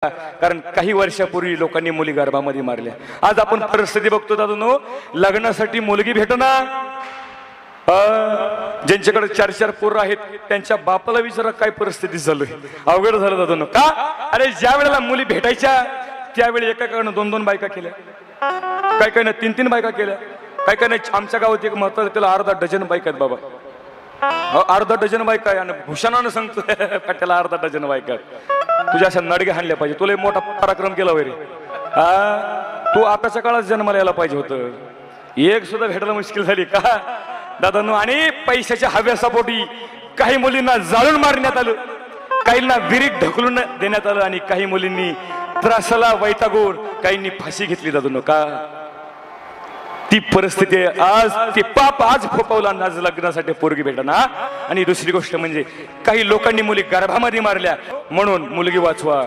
कारण काही वर्षापूर्वी लोकांनी मुली गर्भामध्ये मारल्या. आज आपण परिस्थिती बघतो दादूनो, लग्नासाठी मुलगी भेटना. ज्यांच्याकडे 4-4 पोरं आहेत त्यांच्या बापाला विचारा काय परिस्थिती चालू आहे. अवघड झालं दादूनो. का? अरे ज्या वेळेला मुली भेटायच्या त्यावेळी एकाकडनं 2-2 बायका केल्या, काय काय ना 3-3 बायका केल्या, काय काय नाही. आमच्या गावात एक महत्वाचं, त्याला अर्धा डझन बायका आहेत बाबा. अर्धा डझन बायका आहे. आणि भूषणानं सांगतो त्याला अर्धा डझन बायका. तुझ्या अशा नडगे हाणल्या पाहिजे. तुला मोठा पराक्रम केला वैरे. तू आताच्या काळात जन्माला यायला पाहिजे होतं. एक सुद्धा भेटायला मुश्किल झाली का दादांनो. आणि पैशाच्या हव्यासापोटी काही मुलींना जाळून मारण्यात आलं, काहींना विहिरीत ढकलून देण्यात आलं, आणि काही मुलींनी त्रासाला वैतागून काहींनी फाशी घेतली दादांनो. का? ती परिस्थिती आहे आज. ते पाप आज फोपवला आज लग्नासाठी पोरगी भेटना. आणि दुसरी गोष्ट म्हणजे काही लोकांनी मुली गर्भामध्ये मारल्या. म्हणून मुलगी वाचवा.